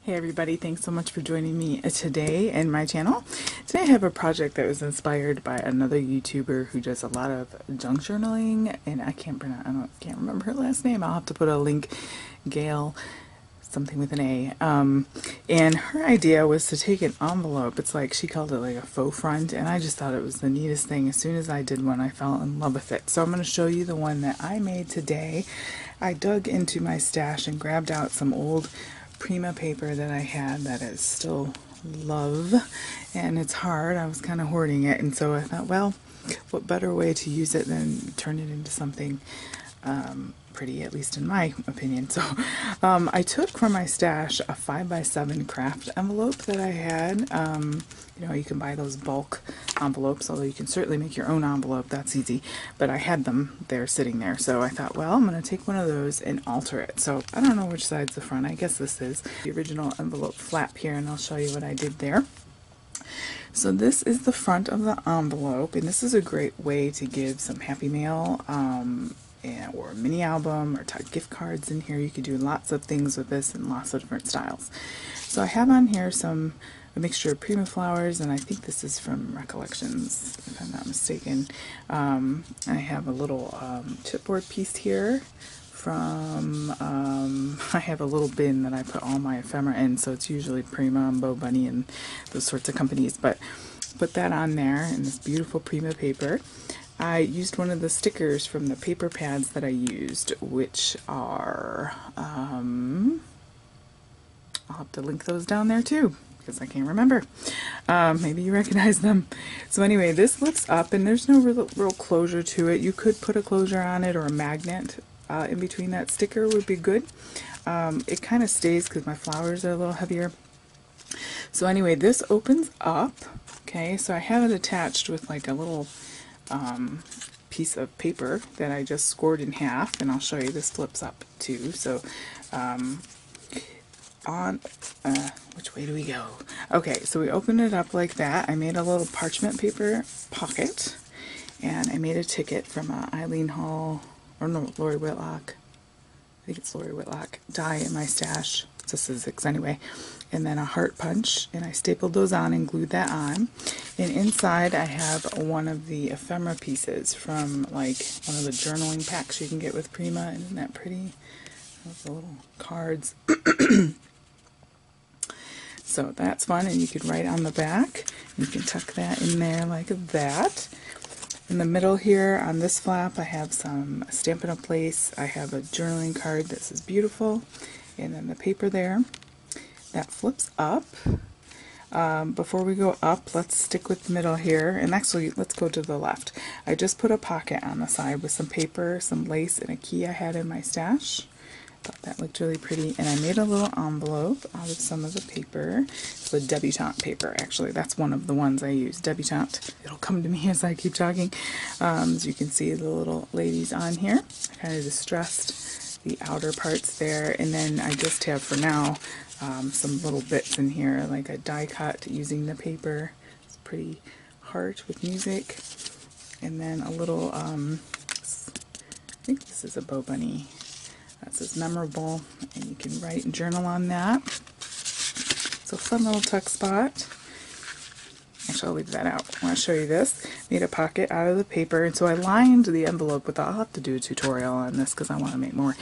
Hey everybody, thanks so much for joining me today in my channel. Today I have a project that was inspired by another YouTuber who does a lot of junk journaling, and I can't remember her last name. I'll have to put a link. Gayle, something with an A. And her idea was to take an envelope. It's like, she called it like a faux front, and I just thought it was the neatest thing. As soon as I did one, I fell in love with it. So I'm going to show you the one that I made today. I dug into my stash and grabbed out some old Prima paper that I had that I still love, and it's hard. I was kind of hoarding it, and so I thought, well, what better way to use it than turn it into something pretty, at least in my opinion. So I took from my stash a 5x7 craft envelope that I had. You know, you can buy those bulk envelopes, although you can certainly make your own envelope. That's easy. But I had them there sitting there. So I thought, well, I'm going to take one of those and alter it. So I don't know which side's the front. I guess this is the original envelope flap here, and I'll show you what I did there. So this is the front of the envelope, and this is a great way to give some Happy Mail or a mini album or tuck gift cards in here. You could do lots of things with this in lots of different styles. So I have on here a mixture of Prima flowers, and I think this is from Recollections, if I'm not mistaken. I have a little chipboard piece here from, I have a little bin that I put all my ephemera in, so it's usually Prima and Bo Bunny and those sorts of companies, but put that on there in this beautiful Prima paper. I used one of the stickers from the paper pads that I used, which are, I'll have to link those down there too, because I can't remember. Maybe you recognize them. So anyway, this lifts up, and there's no real closure to it. You could put a closure on it, or a magnet in between that sticker would be good. It kind of stays because my flowers are a little heavier. So anyway, this opens up. Okay, so I have it attached with like a little piece of paper that I just scored in half, and I'll show you this flips up too. So which way do we go? Okay, so we opened it up like that. I made a little parchment paper pocket, and I made a ticket from Eileen Hall, or no, Lori Whitlock. I think it's Lori Whitlock die in my stash. It's a Sizzix anyway. And then a heart punch, and I stapled those on and glued that on. And inside I have one of the ephemera pieces from like one of the journaling packs you can get with Prima. Isn't that pretty? Those little cards. So that's fun, and you can write on the back. You can tuck that in there like that. In the middle here on this flap, I have some Stampin' Up! Place. I have a journaling card that says beautiful, and then the paper there. That flips up. Before we go up, let's stick with the middle here, and actually let's go to the left. I just put a pocket on the side with some paper, some lace, and a key I had in my stash. Thought that looked really pretty, and I made a little envelope out of some of the paper. It's the Debutante paper, actually. That's one of the ones I use, Debutante. It'll come to me as I keep talking. As you can see, the little ladies on here. I kind of distressed the outer parts there, and then I just have, for now, some little bits in here, like a die cut using the paper. It's pretty heart with music, and then a little, I think this is a Bo Bunny. That says memorable, and you can write and journal on that. So fun little tuck spot. Actually, I'll leave that out. I want to show you this. Made a pocket out of the paper, and so I lined the envelope with, I'll have to do a tutorial on this because I want to make more.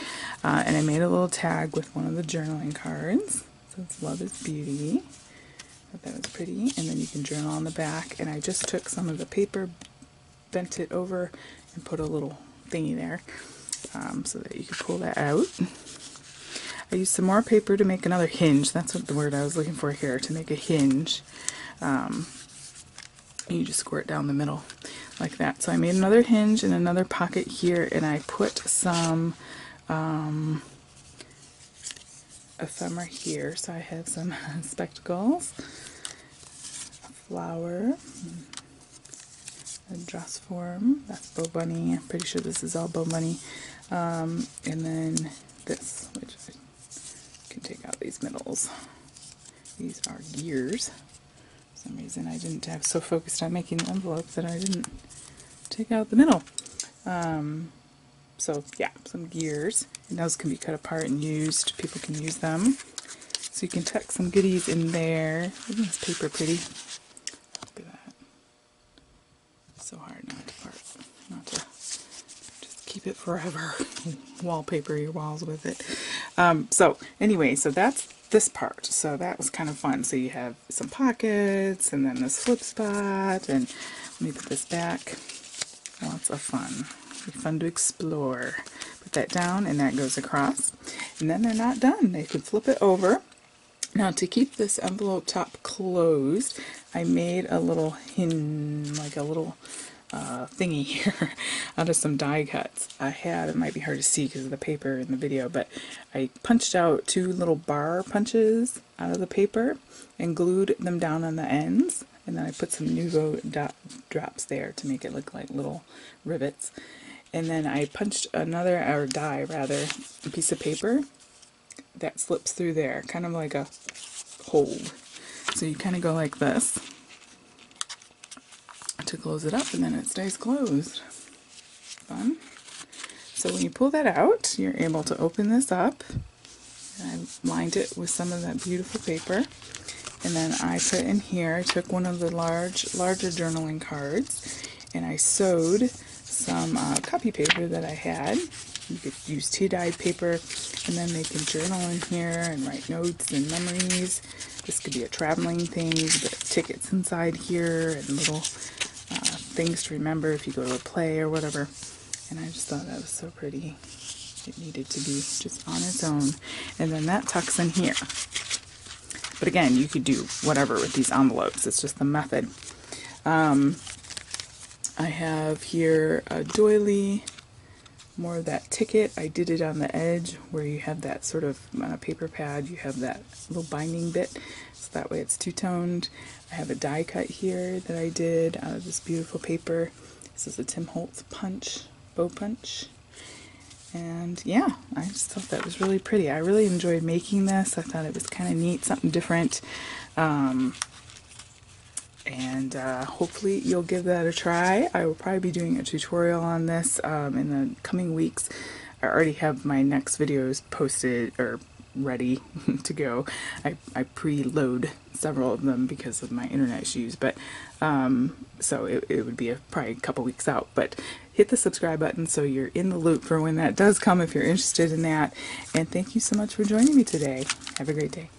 And I made a little tag with one of the journaling cards. So it's Love is Beauty. I thought that was pretty. And then you can journal on the back. And I just took some of the paper, bent it over, and put a little thingy there. So that you could pull that out. I used some more paper to make another hinge. That's what the word I was looking for here, to make a hinge. You just squirt down the middle like that. So I made another hinge and another pocket here, and I put some ephemera here. So I have some spectacles, a flower, a dress form. That's Bo Bunny. I'm pretty sure this is all Bo Bunny. And then this, which I can take out these middles. These are gears. For some reason I didn't have so focused on making the envelope that I didn't take out the middle. So yeah, some gears. And those can be cut apart and used. People can use them. So you can tuck some goodies in there. Isn't this paper pretty? Look at that. So hard not to just keep it forever. Wallpaper your walls with it. So anyway, so that's this part. So that was kind of fun. So you have some pockets and then this flip spot, and let me put this back. Lots of fun. Fun to explore. Put that down and that goes across. And then they're not done. They could flip it over. Now to keep this envelope top closed, I made a little hinge, like a little thingy here out of some die cuts I had. It might be hard to see because of the paper in the video, but I punched out 2 little bar punches out of the paper and glued them down on the ends, and then I put some Nuvo drops there to make it look like little rivets. And then I punched another, or die rather, a piece of paper that slips through there, kind of like a hold. So you kind of go like this to close it up, and then it stays closed. Fun. So when you pull that out, you're able to open this up. And I lined it with some of that beautiful paper, and then I put in here, I took one of the larger journaling cards, and I sewed some copy paper that I had. You could use tea-dyed paper, and then they can journal in here and write notes and memories. This could be a traveling thing, but tickets inside here and little things to remember if you go to a play or whatever. And I just thought that was so pretty. It needed to be just on its own. And then that tucks in here. But again, you could do whatever with these envelopes. It's just the method. I have here a doily, more of that ticket. I did it on the edge where you have that sort of, on a paper pad, you have that little binding bit. So that way it's two-toned. I have a die cut here that I did out of this beautiful paper. This is a Tim Holtz punch, bow punch. And yeah, I just thought that was really pretty. I really enjoyed making this. I thought it was kind of neat, something different. Hopefully you'll give that a try. I will probably be doing a tutorial on this in the coming weeks. I already have my next videos posted or ready to go. I preload several of them because of my internet issues, but so it would be probably a couple weeks out. But hit the subscribe button so you're in the loop for when that does come if you're interested in that. And thank you so much for joining me today. Have a great day.